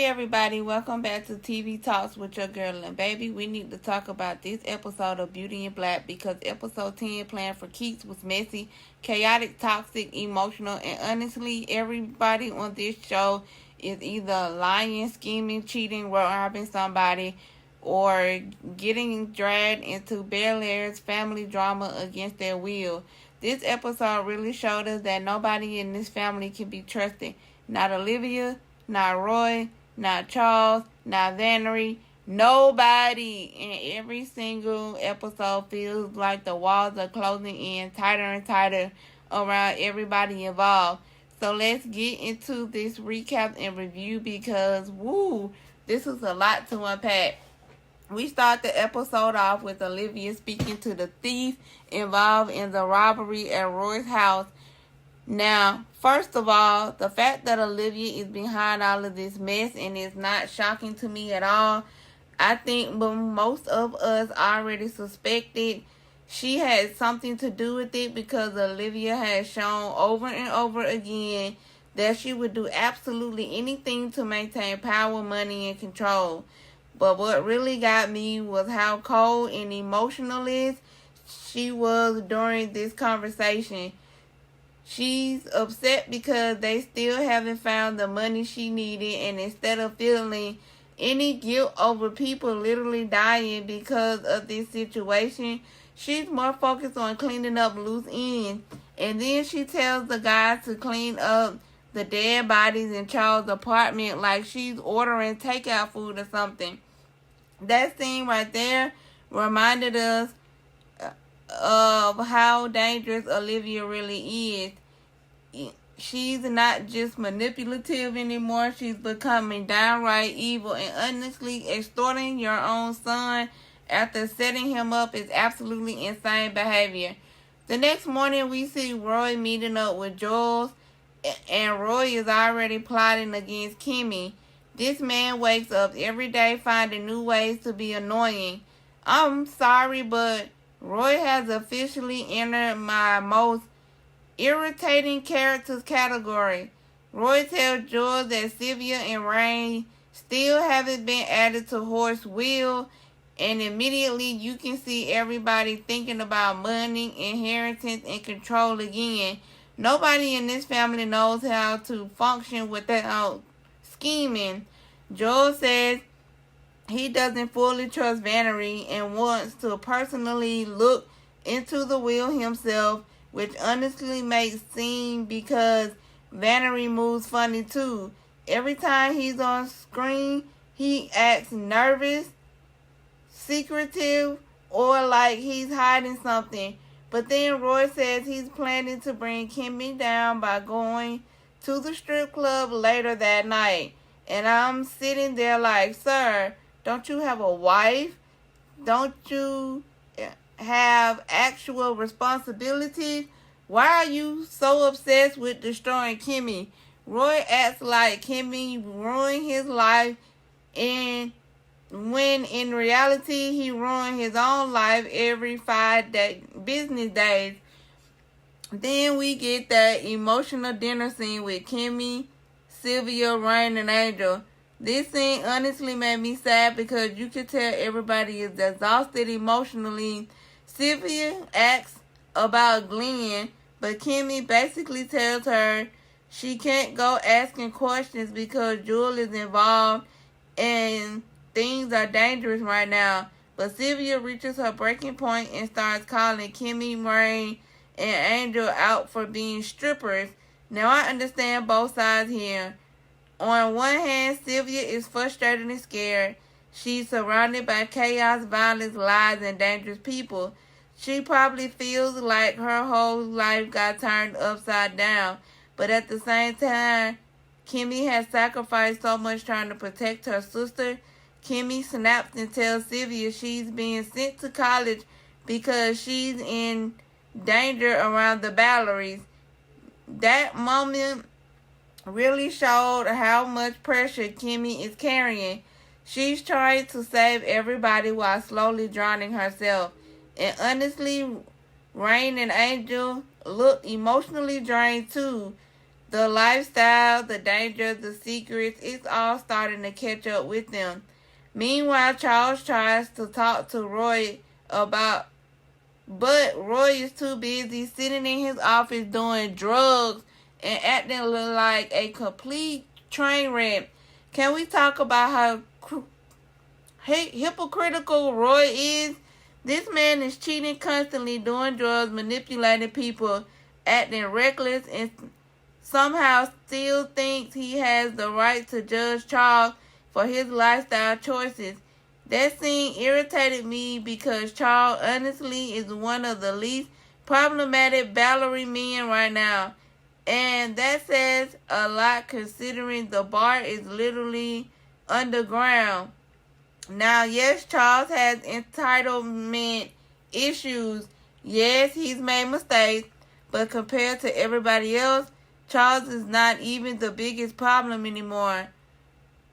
Hey everybody, welcome back to TV Talks with your girl and baby. We need to talk about this episode of Beauty in Black because episode 10, Plan for Keeps, was messy, chaotic, toxic, emotional, and honestly, everybody on this show is either lying, scheming, cheating, robbing somebody, or getting dragged into Bellaire's family drama against their will. This episode really showed us that nobody in this family can be trusted. Not Olivia, not Roy, not Charles, not Varney, nobody. And every single episode feels like the walls are closing in tighter and tighter around everybody involved. So let's get into this recap and review because, this is a lot to unpack. We start the episode off with Olivia speaking to the thief involved in the robbery at Roy's house. Now, first of all, the fact that Olivia is behind all of this mess and it's not shocking to me at all. I think most of us already suspected she had something to do with it because Olivia has shown over and over again that she would do absolutely anything to maintain power, money, and control. But what really got me was how cold and emotionless she was during this conversation. She's upset because they still haven't found the money she needed, and instead of feeling any guilt over people literally dying because of this situation, she's more focused on cleaning up loose ends. And then she tells the guys to clean up the dead bodies in Charles' apartment like she's ordering takeout food or something. That scene right there reminded us of how dangerous Olivia really is. She's not just manipulative anymore. She's becoming downright evil, and honestly, extorting your own son after setting him up is absolutely insane behavior. The next morning, we see Roy meeting up with Jules, and Roy is already plotting against Kimmie. This man wakes up every day finding new ways to be annoying. I'm sorry, but Roy has officially entered my most irritating characters category. Roy tells George that Sylvie and Rain still haven't been added to Horace's will, and immediately you can see everybody thinking about money, inheritance, and control again. Nobody in this family knows how to function without scheming. Joel says he doesn't fully trust Varney and wants to personally look into the will himself, which honestly makes sense because Varney moves funny too. Every time he's on screen, he acts nervous, secretive, or like he's hiding something. But then Roy says he's planning to bring Kimmie down by going to the strip club later that night. And I'm sitting there like, sir, don't you have a wife? Don't you have actual responsibilities? Why are you so obsessed with destroying Kimmie? Roy acts like Kimmie ruined his life, and when in reality he ruined his own life every 5 business days. Then we get that emotional dinner scene with Kimmie, Sylvia, Rain, and Angel. This scene honestly made me sad because you could tell everybody is exhausted emotionally. Sylvia asks about Glenn, but Kimmie basically tells her she can't go asking questions because Jewel is involved and things are dangerous right now. But Sylvia reaches her breaking point and starts calling Kimmie, Rain, and Angel out for being strippers. Now I understand both sides here. On one hand, Sylvia is frustrated and scared. She's surrounded by chaos, violence, lies, and dangerous people. She probably feels like her whole life got turned upside down. But at the same time, Kimmie has sacrificed so much trying to protect her sister. Kimmie snaps and tells Sylvia she's being sent to college because she's in danger around the Bellaires. That moment really showed how much pressure Kimmie is carrying. She's trying to save everybody while slowly drowning herself. And honestly, Rain and Angel look emotionally drained too. The lifestyle, the dangers, the secrets, it's all starting to catch up with them. Meanwhile, Charles tries to talk to Roy but Roy is too busy sitting in his office doing drugs and acting like a complete train wreck. Can we talk about how hypocritical Roy is? This man is cheating constantly, doing drugs, manipulating people, acting reckless, and somehow still thinks he has the right to judge Charles for his lifestyle choices. That scene irritated me because Charles honestly is one of the least problematic Bellaire men right now. And that says a lot considering the bar is literally underground. Now, yes, Charles has entitlement issues. Yes, he's made mistakes. But compared to everybody else, Charles is not even the biggest problem anymore.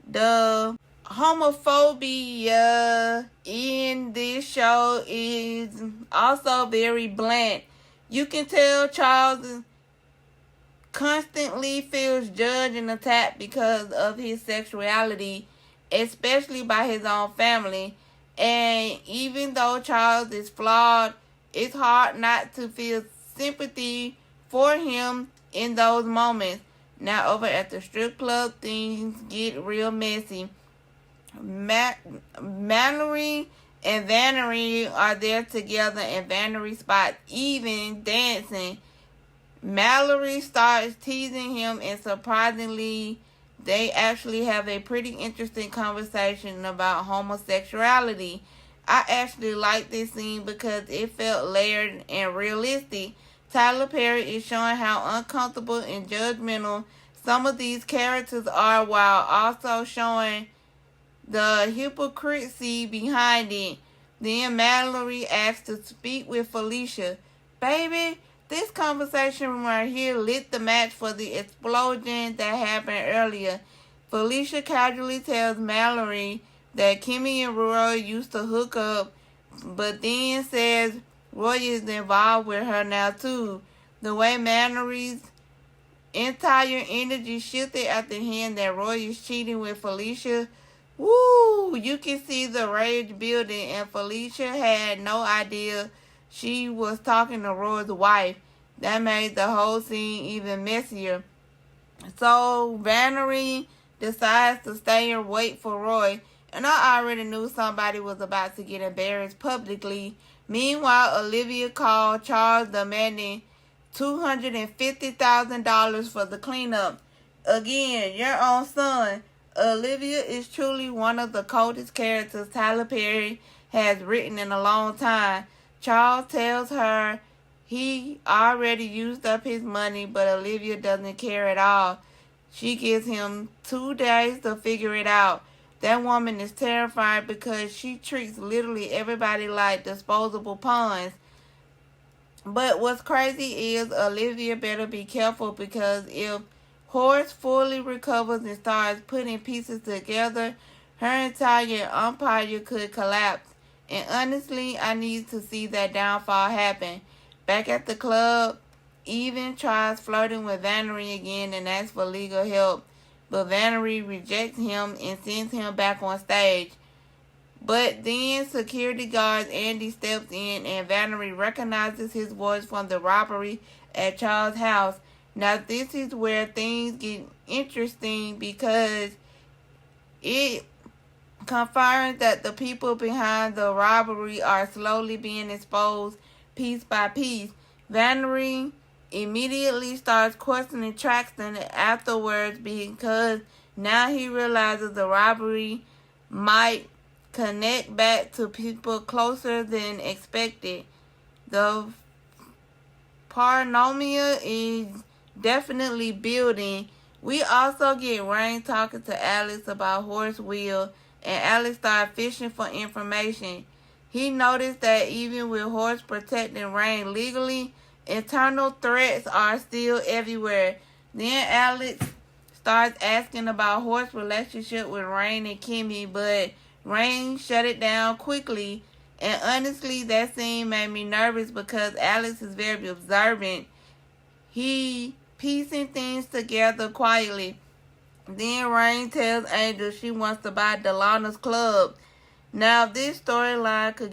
The homophobia in this show is also very blunt. You can tell Charles constantly feels judged and attacked because of his sexuality, especially by his own family. And even though Charles is flawed, it's hard not to feel sympathy for him in those moments. Now over at the strip club, things get real messy. Mallory and Varney are there together, and Varney spots even dancing. Mallory starts teasing him, and surprisingly, they actually have a pretty interesting conversation about homosexuality. I actually like this scene because it felt layered and realistic. Tyler Perry is showing how uncomfortable and judgmental some of these characters are, while also showing the hypocrisy behind it. Then Mallory asks to speak with Felicia. Baby, this conversation right here lit the match for the explosion that happened earlier. Felicia casually tells Mallory that Kimmie and Roy used to hook up, but then says Roy is involved with her now too. The way Mallory's entire energy shifted after hearing that Roy is cheating with Felicia. Woo! You can see the rage building, and Felicia had no idea she was talking to Roy's wife. That made the whole scene even messier. So Varney decides to stay and wait for Roy, and I already knew somebody was about to get embarrassed publicly. Meanwhile, Olivia called Charles demanding $250,000 for the cleanup. Again, your own son. Olivia is truly one of the coldest characters Tyler Perry has written in a long time. Charles tells her he already used up his money, but Olivia doesn't care at all. She gives him 2 days to figure it out. That woman is terrifying because she treats literally everybody like disposable pawns. But what's crazy is Olivia better be careful, because if Horace fully recovers and starts putting pieces together, her entire empire could collapse. And honestly, I need to see that downfall happen. Back at the club, Even tries flirting with Varney again and asks for legal help, but Varney rejects him and sends him back on stage. But then security guard Andy steps in, and Varney recognizes his voice from the robbery at Charles' house. Now this is where things get interesting, because it confirms that the people behind the robbery are slowly being exposed piece by piece. Varney immediately starts questioning Traxton afterwards, because now he realizes the robbery might connect back to people closer than expected. The paranoia is definitely building. We also get Rain talking to Alex about Horace's will, and Alex starts fishing for information. He noticed that even with Horace protecting Rain legally, internal threats are still everywhere. Then Alex starts asking about Horace's relationship with Rain and Kimmie, but Rain shut it down quickly. And honestly, that scene made me nervous because Alex is very observant. He piecing things together quietly. Then Rain tells Angel she wants to buy Delinda's club. Now this storyline could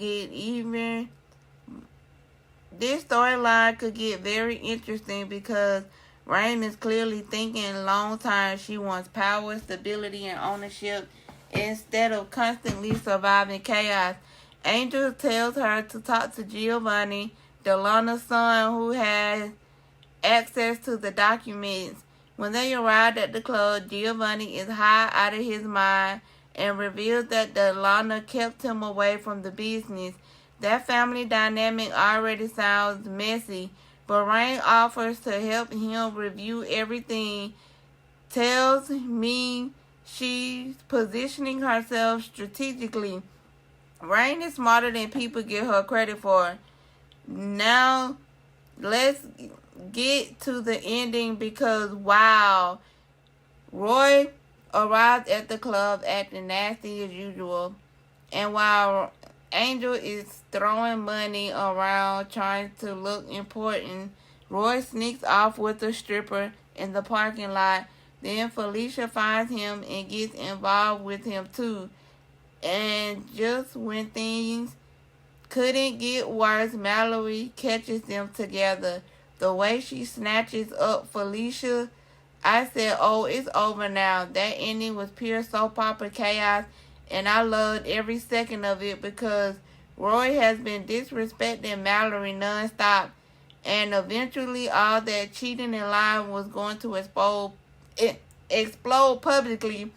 get very interesting because Rain is clearly thinking long term. She wants power, stability, and ownership instead of constantly surviving chaos. Angel tells her to talk to Giovanni, Delinda's son, who has access to the documents. When they arrived at the club, Giovanni is high out of his mind and reveals that Delinda kept him away from the business. That family dynamic already sounds messy, but Rain offers to help him review everything, tells me she's positioning herself strategically. Rain is smarter than people give her credit for. Now, let's get to the ending because, wow, Roy arrived at the club acting nasty as usual. And while Angel is throwing money around trying to look important, Roy sneaks off with a stripper in the parking lot. Then Felicia finds him and gets involved with him too. And just when things couldn't get worse, Mallory catches them together. The way she snatches up Felicia, I said, oh, it's over now. That ending was pure soap opera chaos, and I loved every second of it because Roy has been disrespecting Mallory nonstop, and eventually all that cheating and lying was going to explode publicly,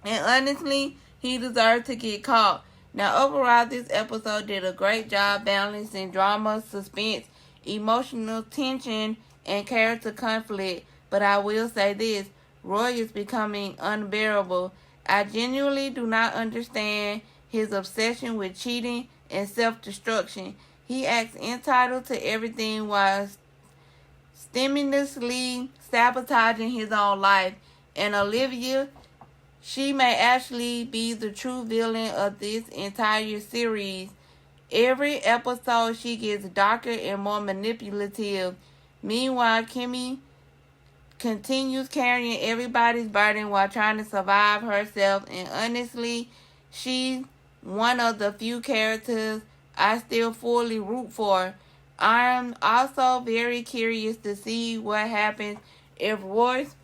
and honestly, he deserved to get caught. Now, overall, this episode did a great job balancing drama, suspense, emotional tension, and character conflict. But I will say this, Roy is becoming unbearable. I genuinely do not understand his obsession with cheating and self-destruction. He acts entitled to everything while stimulously sabotaging his own life. And Olivia, she may actually be the true villain of this entire series. Every episode, she gets darker and more manipulative. Meanwhile, Kimmie continues carrying everybody's burden while trying to survive herself. And honestly, she's one of the few characters I still fully root for. I'm also very curious to see what happens if Royce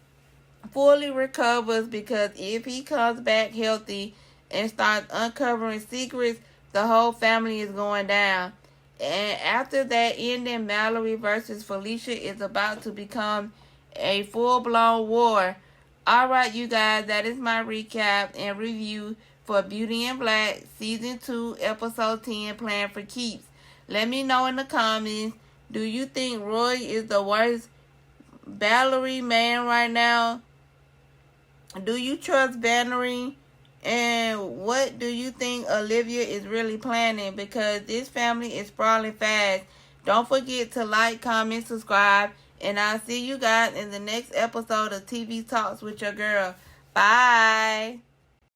fully recovers, because if he comes back healthy and starts uncovering secrets, the whole family is going down. And after that ending, Mallory versus Felicia is about to become a full-blown war. Alright, you guys, that is my recap and review for Beauty in Black Season 2, Episode 10, Planned for Keeps. Let me know in the comments, do you think Roy is the worst Mallory man right now? Do you trust Varney? And what do you think Olivia is really planning? Because this family is sprawling fast. Don't forget to like, comment, subscribe. And I'll see you guys in the next episode of TV Talks with your girl. Bye.